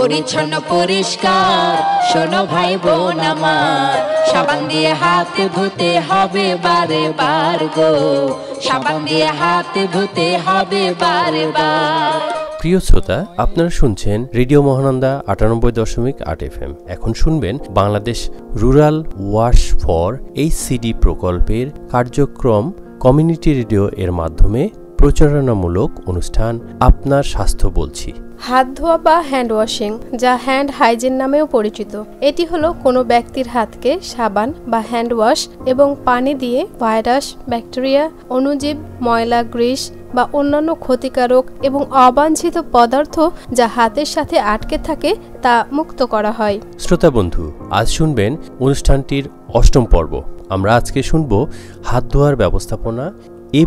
পরিচ্ছন্ন পরিষ্কার। শোনো ভাই বোন আমার, সাবান দিয়ে হাত ধুতে হবে বারে বার গো, সাবান দিয়ে হাত ধুতে হবে বারে বার। প্রিয় শ্রোতা, আপনারা শুনছেন রেডিও মহানন্দা ৯৮.৮ FM। এখন শুনবেন Bangladesh rural wash for HCD প্রকল্পের কার্যক্রম কমিউনিটি রেডিও এর মাধ্যমে প্রচারণামূলক অনুষ্ঠান আপনার স্বাস্থ্য বলছি। হাত ধোয়া বা হ্যান্ড ওয়াশিং, যা হ্যান্ড হাইজিন নামেও পরিচিত, এটি হলো কোনো ব্যক্তির হাতকে সাবান বা হ্যান্ড ওয়াশ এবং পানি দিয়ে ভাইরাস, ব্যাকটেরিয়া, অণুজীব, ময়লা, গ্রিস বা অন্যান্য ক্ষতিকারক এবং অবাঞ্ছিত পদার্থ যা হাতের সাথে আটকে থাকে তা মুক্ত করা হয়। শ্রোতা বন্ধু, আজ শুনবেন অনুষ্ঠানটির ৮ম পর্ব। আমরা আজকে শুনব হাত ধোয়ার ব্যবস্থাপনা এ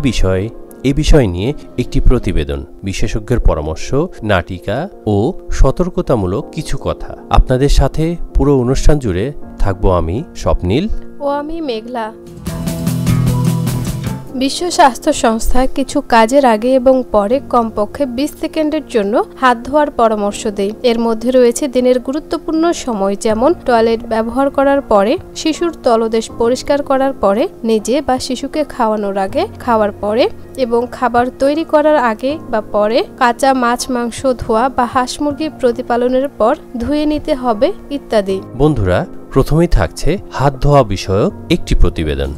বিষয় নিয়ে একটি প্রতিবেদন, বিশেষজ্ঞের পরামর্শ, নাটিকা ও সতর্কতামূলক কিছু কথা। আপনাদের সাথে পুরো অনুষ্ঠান জুড়ে থাকবো আমি স্বপ্নীল ও আমি মেঘলা। বিশ্ব স্বাস্থ্য সংস্থা কিছু কাজের আগে এবং পরে কমপক্ষে ২০ সেকেন্ডের জন্য হাত ধোয়ার পরামর্শ দেয়। এর মধ্যে রয়েছে দিনের গুরুত্বপূর্ণ সময়, যেমন টয়লেট ব্যবহার করার পরে, শিশুর তলদেশ পরিষ্কার করার পরে, নিজে বা শিশুকে খাওয়ানোর আগে, খাওয়ার পরে এবং খাবার তৈরি করার আগে বা পরে, কাঁচা মাছ মাংস ধোয়া বা হাঁস মুরগি প্রতিপালনের পর ধুয়ে নিতে হবে ইত্যাদি। বন্ধুরা, প্রথমেই থাকছে হাত ধোয়া বিষয়ক একটি প্রতিবেদন।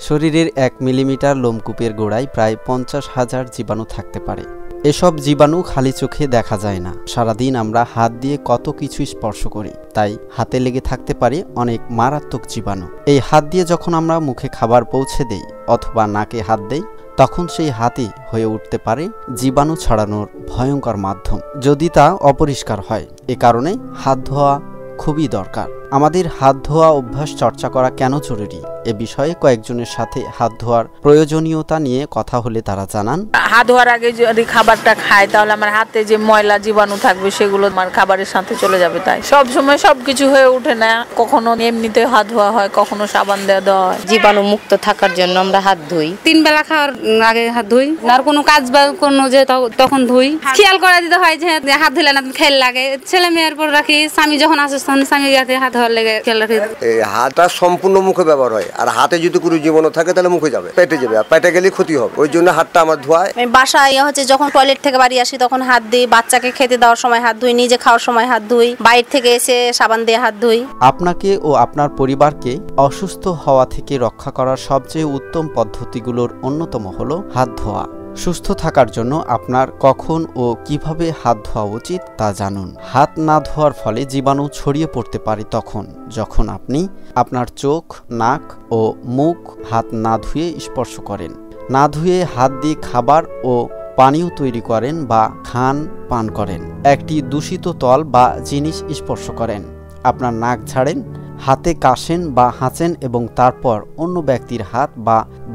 শরীরের ১ মিলিমিটার লোমকূপের গোড়ায় প্রায় ৫০,০০০ জীবাণু থাকতে পারে। এসব জীবাণু খালি চোখে দেখা যায় না। সারাদিন আমরা হাত দিয়ে কত কিছু স্পর্শ করি, তাই হাতে লেগে থাকতে পারে অনেক মারাত্মক জীবাণু। এই হাত দিয়ে যখন আমরা মুখে খাবার পৌঁছে দেই অথবা নাকে হাত দেই, তখন সেই হাতই হয়ে উঠতে পারে জীবাণু ছড়ানোর ভয়ঙ্কর মাধ্যম, যদি তা অপরিষ্কার হয়। এ কারণে হাত ধোয়া খুবই দরকার। আমাদের হাত ধোয়া অভ্যাস চর্চা করা কেন জরুরি, এ বিষয়ে কয়েকজনের সাথে হাত ধোয়ার প্রয়োজনীয়তা নিয়ে কথা হলে তারা জানান, হাত ধোয়ার আগে যদি খাবারটা খায় তাহলে আমার হাতে যে ময়লা জীবাণু থাকবে সেগুলো আমার খাবারের সাথে চলে যাবে। তাই সব সময় সবকিছু হয়ে ওঠে না, কখনো এমনিতে হাত ধোয়া হয়, কখনো সাবান দেওয়া হয়। জীবাণু মুক্ত থাকার জন্য আমরা হাত ধুই। 3 বেলা খাওয়ার আগে হাত ধুই, আর কোনো কাজ বা কোনো যে তখন ধুই। খেয়াল করে দিতে হয় যে হাত ধুলে না খেয়াল লাগে। ছেলে মেয়ের পর রাখি, স্বামী যখন আসে স্বামীর হাতে হাত ধোয়ার লেগে খেয়াল রাখি। এই হাতটা সম্পূর্ণ মুখে ব্যবহার হয়, আর হাতে যদি কোনো জীবাণু থাকে তাহলে মুখে যাবে, পেটে যাবে, আর পেটে গেলে ক্ষতি হবে। ওই জন্য হাতটা আমার ধোয়ায়। বাসায় হচ্ছে যখন টয়লেট থেকে বাড়ি আসি তখন হাত দিই, বাচ্চাকে খেতে দেওয়ার সময় হাত ধুই, নিজে খাওয়ার সময় হাত ধুই, বাইরে থেকে এসে সাবান দিয়ে হাত ধুই। আপনাকে ও আপনার পরিবারকে অসুস্থ হওয়া থেকে রক্ষা করার সবচেয়ে উত্তম পদ্ধতিগুলোর অন্যতম হলো হাত ধোয়া। সুস্থ থাকার জন্য আপনার কখন ও কিভাবে হাত ধোয়া উচিত তা জানুন। হাত না ধোয়ার ফলে জীবাণু ছড়িয়ে পড়তে পারে তখন যখন আপনি আপনার চোখ, নাক ও মুখ হাত না ধুয়ে স্পর্শ করেন, না ধুয়ে হাত দিয়ে খাবার ও পানীয় তৈরি করেন বা খান, পান করেন, একটি দূষিত তল বা জিনিস স্পর্শ করেন, আপনার নাক ঝাড়েন, হাতে কাশেন বা হাঁচেন এবং তারপর অন্য ব্যক্তির হাত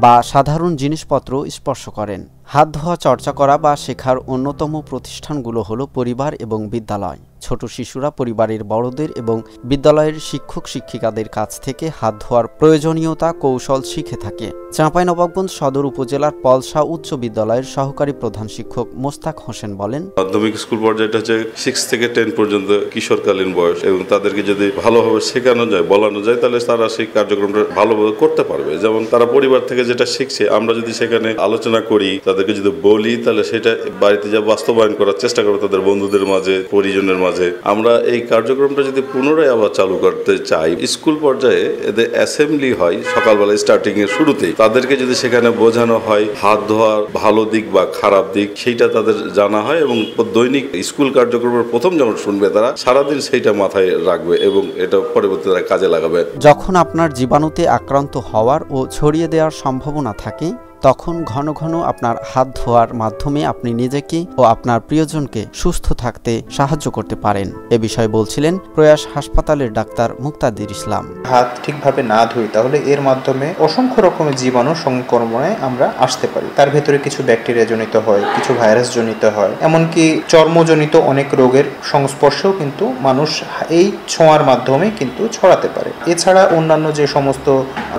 বা সাধারণ জিনিসপত্র স্পর্শ করেন। হাত ধোয়া চর্চা করা বা শেখার অন্যতম প্রতিষ্ঠানগুলো হলো পরিবার এবং বিদ্যালয়। ছোট শিশুরা পরিবারের বড়দের এবং বিদ্যালয়ের শিক্ষক শিক্ষিকাদের কাছ থেকে হাত ধোয়ার প্রয়োজনীয়তা কৌশল শিখে থাকে। চাঁপাইনবাবগঞ্জ সদর উপজেলার পলসা উচ্চ বিদ্যালয়ের সহকারী প্রধান শিক্ষক মোস্তাক হোসেন বলেন, মাধ্যমিক স্কুল পর্যায়টা হচ্ছে 6 থেকে 10 পর্যন্ত কিশোরকালীন বয়স, এবং তাদেরকে যদি ভালোভাবে শেখানো যায়, বলানো যায়, তাহলে তারা সেই কার্যক্রমটা ভালোভাবে করতে পারবে। যেমন তারা পরিবার থেকে যেটা শিখছে, আমরা যদি সেখানে আলোচনা করি, তাদেরকে যদি বলি, তাহলে সেটা বাড়িতে যা বাস্তবায়ন করার চেষ্টা করবে তাদের বন্ধুদের মাঝে, পরিজনের মাঝে। আমরা এই কার্যক্রমটা যদি পুনরায় আবার চালু করতে চাই, স্কুল পর্যায়ে এদের অ্যাসেম্বলি হয় সকালবেলা স্টার্টিং এর শুরুতেই, তাদেরকে যদি সেখানে বোঝানো হয় হাত ধোয়ার ভালো দিক বা খারাপ দিক, সেইটা তাদের জানা হয়, এবং দৈনিক স্কুল কার্যক্রমের প্রথম যখন শুনবে তারা সারাদিন সেইটা মাথায় রাখবে এবং এটা পরবর্তীতে তারা কাজে লাগাবে। যখন আপনার জীবাণুতে আক্রান্ত হওয়ার ও ছড়িয়ে দেওয়ার সম্ভাবনা থাকে, তখন ঘন ঘন আপনার হাত ধোয়ার মাধ্যমে আপনি নিজেকে ও আপনার প্রিয়জনকে সুস্থ থাকতে সাহায্য করতে পারেন। এ বিষয়ে বলছিলেন প্রয়াস হাসপাতালের ডাক্তার মুক্তাদির ইসলাম। হাত ঠিকভাবে না ধুই তাহলে এর মাধ্যমে অসংখ্য রকমের জীবাণু সংক্রমণে আমরা আসতে পারি। তার ভেতরে কিছু ব্যাকটেরিয়া জনিত হয়, কিছু ভাইরাস জনিত হয়, এমনকি চর্মজনিত অনেক রোগের সংস্পর্শেও কিন্তু মানুষ এই ছোঁয়ার মাধ্যমে কিন্তু ছড়াতে পারে। এছাড়া অন্যান্য যে সমস্ত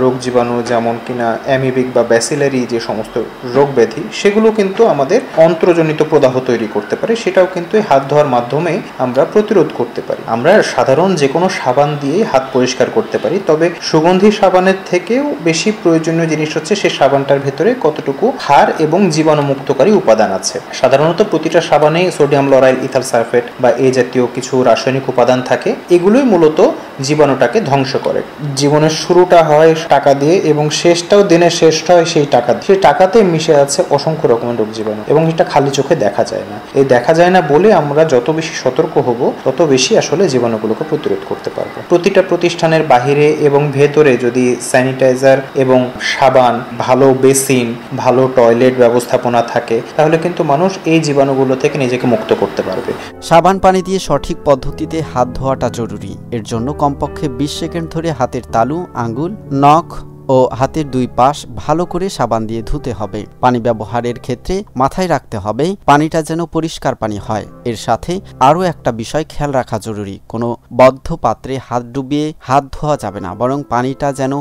রোগ জীবাণু, যেমন কিনা অ্যামিবিক বা ব্যাসিলারি যে সমস্ত রোগ ব্যাধি সেগুলো কিন্তু আমাদের অন্ত্রজনিত প্রদাহ তৈরি করতে পারে, সেটাও কিন্তু এই হাত ধোয়ার মাধ্যমে আমরা প্রতিরোধ করতে পারি। আমরা সাধারণ যে কোনো সাবান দিয়ে হাত পরিষ্কার করতে পারি, তবে সুগন্ধি সাবানের থেকেও বেশি প্রয়োজনীয় জিনিস হচ্ছে সেই সাবানটার ভেতরে কতটুকু ক্ষার এবং জীবাণুমুক্তকারী উপাদান আছে। সাধারণত প্রতিটা সাবানে সোডিয়াম লরাইল, ইথাল সালফেট বা এই জাতীয় কিছু রাসায়নিক উপাদান থাকে, এগুলোই মূলত জীবাণুটাকে ধ্বংস করে। জীবনের শুরুটা হয় টাকা দিয়ে এবং শেষটাও দিনের শেষটা হয় সেই টাকা দিয়ে। সেই টাকাতে মিশে আছে অসংখ্য রকমের রোগ জীবাণু এবং এটা খালি চোখে দেখা যায় না। এই দেখা যায় না বলে আমরা যত বেশি সতর্ক হব তত বেশি আসলে জীবাণুগুলোকে প্রতিরোধ করতে পারবো। প্রতিটা প্রতিষ্ঠানের বাহিরে এবং ভেতরে যদি স্যানিটাইজার এবং সাবান, ভালো বেসিন, ভালো টয়লেট ব্যবস্থাপনা থাকে তাহলে কিন্তু মানুষ এই জীবাণুগুলো থেকে নিজেকে মুক্ত করতে পারবে। সাবান পানি দিয়ে সঠিক পদ্ধতিতে হাত ধোয়াটা জরুরি। এর জন্য কমপক্ষে 20 সেকেন্ড ধরে হাতের তালু, আঙ্গুল, নখ ও হাতের দুই পাশ ভালো করে সাবান দিয়ে ধুতে হবে। পানি ব্যবহারের ক্ষেত্রে মাথায় রাখতে হবে পানিটা যেন পরিষ্কার পানি হয়। এর সাথে আরও একটা বিষয় খেয়াল রাখা জরুরি, কোনো বদ্ধ পাত্রে হাত ডুবিয়ে হাত ধোয়া যাবে না, বরং পানিটা যেন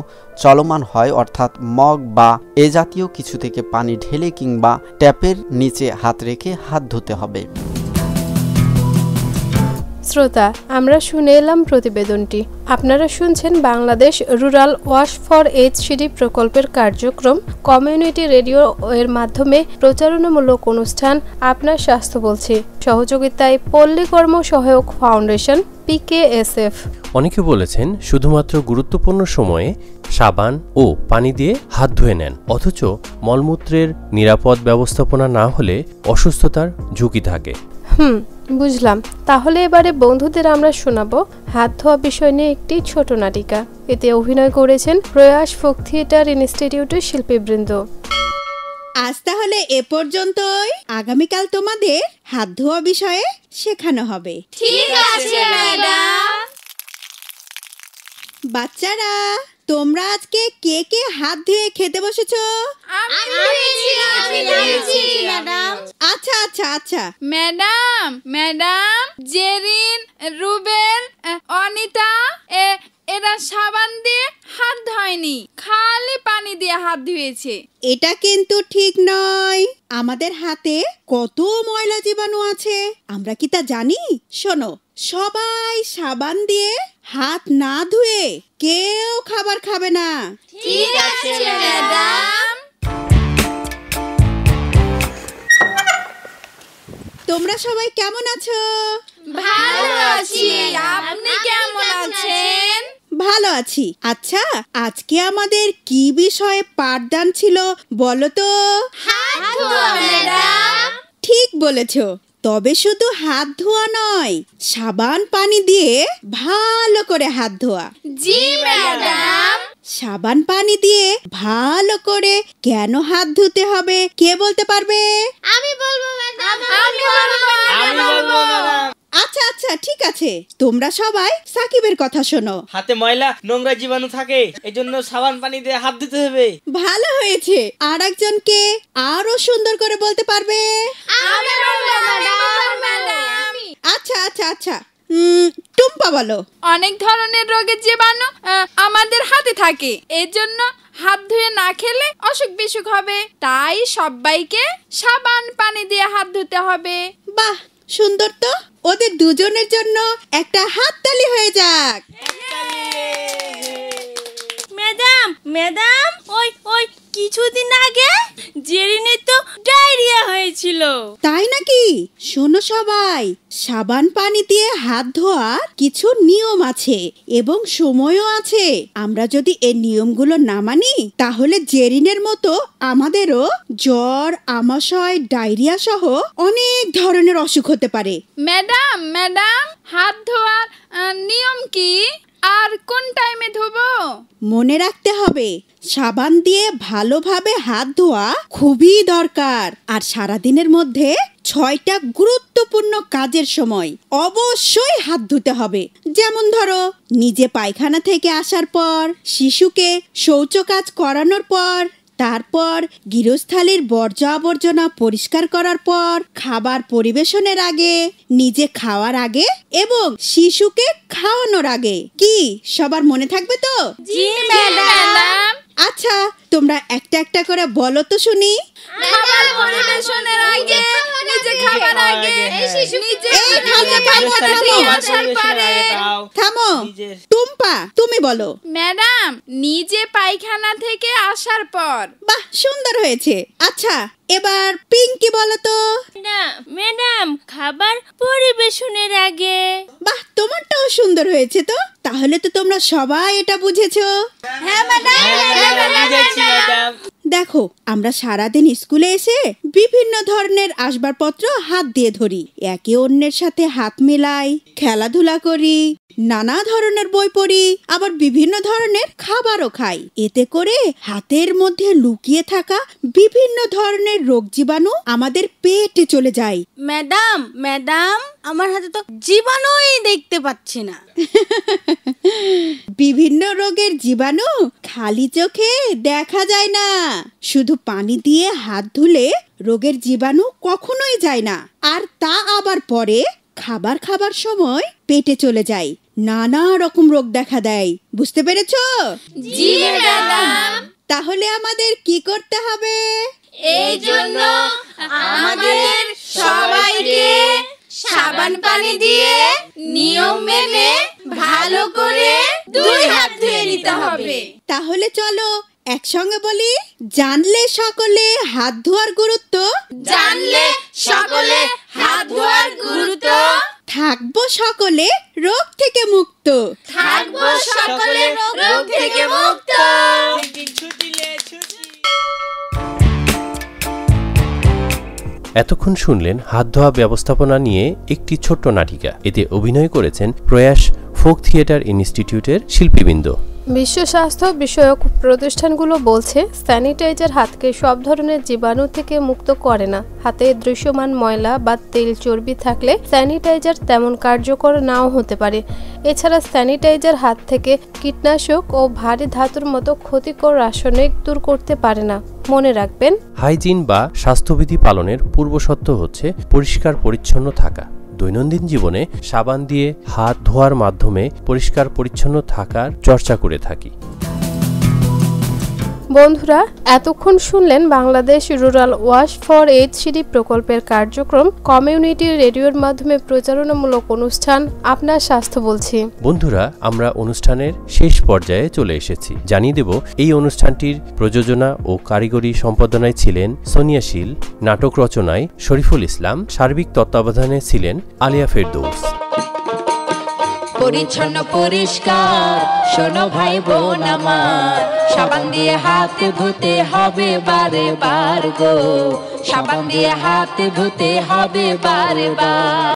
চলমান হয়, অর্থাৎ মগ বা এ জাতীয় কিছু থেকে পানি ঢেলে কিংবা ট্যাপের নিচে হাত রেখে হাত ধুতে হবে। শ্রোতা, আমরা শুনে এলাম প্রতিবেদনটি। আপনারা শুনছেন Bangladesh rural wash for HCD প্রকল্পের কার্যক্রম কমিউনিটি রেডিও এর মাধ্যমে প্রচারণামূলক অনুষ্ঠান আপনার স্বাস্থ্য বলছি, সহযোগিতায় পল্লী কর্ম সহায়ক ফাউন্ডেশন PKSF। অনেকে বলেছেন শুধুমাত্র গুরুত্বপূর্ণ সময়ে সাবান ও পানি দিয়ে হাত ধুয়ে নেন, অথচ মলমূত্রের নিরাপদ ব্যবস্থাপনা না হলে অসুস্থতার ঝুঁকি থাকে। বুঝলাম। তাহলে এবারে বন্ধুদের আমরা শোনাবো হাত ধোয়া বিষয় নিয়ে একটি ছোট নাটিকা। এতে অভিনয় করেছেন প্রয়াস ফোক থিয়েটার ইনস্টিটিউটের শিল্পীবৃন্দ। আজ তাহলে এ পর্যন্তই। আগামীকাল তোমাদের হাত ধোয়া বিষয়ে শেখানো হবে। ঠিক আছে ম্যাডাম। বাচ্চারা, তোমরা আজকে কে কে হাত ধুয়ে খেতে বসেছো? আচ্ছা আচ্ছা আচ্ছা ম্যাডাম জেরিন, রুবেল, অনিতা এরা সাবান দিয়ে হাত ধোয়নি, খালি পানি দিয়ে হাত ধুয়েছে। এটা কিন্তু ঠিক নয়। আমাদের হাতে কত ময়লা জীবাণু আছে আমরা কি তা জানি? শোনো, সবাই সাবান দিয়ে হাত না ধুয়ে কেউ খাবার খাবে না। ঠিক আছে ম্যাডাম। তোমরা সবাই কেমন আছো? ভালো আছি, আপনি কেমন আছেন? ভালো আছি। আচ্ছা, আজকে আমাদের কি বিষয়ে পাঠদান ছিল বলো তো? হাত ধোয়া ম্যাডাম। ঠিক বলেছো। তবে শুধু হাত ধোয়া নয়, সাবান পানি দিয়ে ভালো করে হাত ধোয়া। জি ম্যাডাম। সাবান পানি দিয়ে ভালো করে কেন হাত ধুতে হবে কে বলতে পারবে? আমি বলবো ম্যাডাম। আমি বলবো ম্যাডাম। আচ্ছা আচ্ছা ঠিক আছে, তোমরা সবাই সাকিবের কথা শোনো। হাতে ময়লা নোংরা জীবাণু থাকে, এজন্য সাবান পানি দিয়ে হাত ধুতে হবে। ভালো হয়েছে। আর একজনকে আরো সুন্দর করে বলতে পারবে? আমি বলবো ম্যাডাম। আচ্ছা আচ্ছা আচ্ছা, টুম্পা বলো। অনেক ধরনের রোগের জীবাণু আমাদের হাতে থাকে, এজন্য হাত ধুয়ে না খেলে অসুখ বিসুখ হবে। তাই সবাইকে সাবান পানি দিয়ে হাত ধুতে হবে। বাহ, সুন্দর তো। ওদের দুজনের জন্য একটা হাততালি হয়ে যাক। ম্যাডাম ওই কিছুদিন আগে জেরিনের তো ডায়রিয়া হয়েছিল। তাই নাকি? শোনো সবাই, সাবান পানি দিয়ে হাত ধোয়ার কিছু নিয়ম আছে এবং সময়ও আছে। আমরা যদি এই নিয়মগুলো না মানি তাহলে জেরিনের মতো আমাদেরও জ্বর, আমাশয়, ডায়রিয়া সহ অনেক ধরনের অসুখ হতে পারে। ম্যাডাম হাত ধোয়ার নিয়ম কি আর কোন টাইমে ধোবো? মনে রাখতে হবে, সাবান দিয়ে ভালোভাবে হাত ধোয়া খুবই দরকার। আর সারাদিনের মধ্যে 6টা গুরুত্বপূর্ণ কাজের সময় অবশ্যই হাত ধুতে হবে। যেমন ধরো, নিজে পায়খানা থেকে আসার পর, শিশুকে শৌচ কাজ করানোর পর, তারপর গৃহস্থালির বর্জ্য আবর্জনা পরিষ্কার করার পর, খাবার পরিবেশনের আগে, নিজে খাওয়ার আগে এবং শিশুকে খাওয়ানোর আগে। কি সবার মনে থাকবে তো? জি ম্যাডাম। আচ্ছা তোমরা একটা একটা করে বলো তো শুনি। খাবার পরিবেশনের আগে, নিজে খাবার আগে, থামো। টুম্পা তুমি বলো। ম্যাডাম, নিজে পায়খানা থেকে আসার পর। বাহ, সুন্দর হয়েছে। আচ্ছা এবার পিঙ্কি বলো তো। না ম্যাডাম, খাবার পরিবেশনের আগে। বাহ, তোমারটাও সুন্দর হয়েছে তো। তাহলে তো তোমরা সবাই এটা বুঝেছো। হ্যাঁ ম্যাডাম। দেখো, আমরা সারাদিন স্কুলে এসে বিভিন্ন ধরনের আসবাবপত্র হাত দিয়ে ধরি, একে অন্যের সাথে হাত মেলাই, খেলাধুলা করি, নানা ধরনের বই পড়ি, আবার বিভিন্ন ধরনের খাবারও খাই। এতে করে হাতের মধ্যে লুকিয়ে থাকা বিভিন্ন ধরনের রোগ জীবাণু আমাদের পেটে চলে যায়। ম্যাডাম, আমার হাতে তো জীবাণুই দেখতে পাচ্ছি না। বিভিন্ন রোগের জীবাণু খালি চোখে দেখা যায় না। শুধু পানি দিয়ে হাত ধুলে রোগের জীবাণু কখনোই যায় না, আর তা আবার পরে খাবার সময় পেটে চলে যায়, নানা রকম রোগ দেখা দেয়। বুঝতে পেরেছো? জি ম্যাডাম। তাহলে আমাদের কি করতে হবে? এই জন্য আমাদের সবাইকে সাবান পানি দিয়ে নিয়ম মেনে ভালো করে 2 হাত ধুয়ে নিতে হবে। তাহলে চলো একসঙ্গে বলি, জানলে সকলে হাত ধোয়ার গুরুত্ব, জানলে সকলে হাত ধোয়ার গুরুত্ব, থাকবো সকলে রোগ থেকে মুক্ত, থাকবো সকলে রোগ থেকে মুক্ত। এতক্ষণ শুনলেন হাত ধোয়া ব্যবস্থাপনা নিয়ে একটি ছোট্ট নাটিকা। এতে অভিনয় করেছেন প্রয়াস ফোক থিয়েটার ইনস্টিটিউটের শিল্পীবৃন্দ। বিশ্ব স্বাস্থ্য বিষয়ক প্রতিষ্ঠানগুলো বলছে স্যানিটাইজার হাতকে সব ধরনের জীবাণু থেকে মুক্ত করে না। হাতে দৃশ্যমান ময়লা বা তেল চর্বি থাকলে স্যানিটাইজার তেমন কার্যকর নাও হতে পারে। এছাড়া স্যানিটাইজার হাত থেকে কীটনাশক ও ভারী ধাতুর মতো ক্ষতিকর রাসায়নিক দূর করতে পারে না। মনে রাখবেন, হাইজিন বা স্বাস্থ্যবিধি পালনের পূর্বশর্ত হচ্ছে পরিষ্কার পরিচ্ছন্ন থাকা। দৈনন্দিন জীবনে সাবান দিয়ে হাত ধোয়ার মাধ্যমে পরিষ্কার পরিচ্ছন্ন থাকার চর্চা করে থাকি। বন্ধুরা, এতক্ষণ শুনলেন Bangladesh rural wash for HCD প্রকল্পের কার্যক্রম কমিউনিটি রেডিওর মাধ্যমে প্রচারণামূলক অনুষ্ঠান আপনার স্বাস্থ্য বলছি। বন্ধুরা, আমরা অনুষ্ঠানের শেষ পর্যায়ে চলে এসেছি। জানিয়ে দেব, এই অনুষ্ঠানটির প্রযোজনা ও কারিগরি সম্পাদনায় ছিলেন সোনিয়া শীল, নাটক রচনায় শরীফুল ইসলাম, সার্বিক তত্ত্বাবধানে ছিলেন আলিয়া ফেরদৌস। পরিচ্ছন্ন পরিষ্কার শোনো ভাই বোন আমার, সাবান দিয়ে হাত ধুতে হবে বারে বার গো, সাবান দিয়ে হাত ধুতে হবে বারে বার।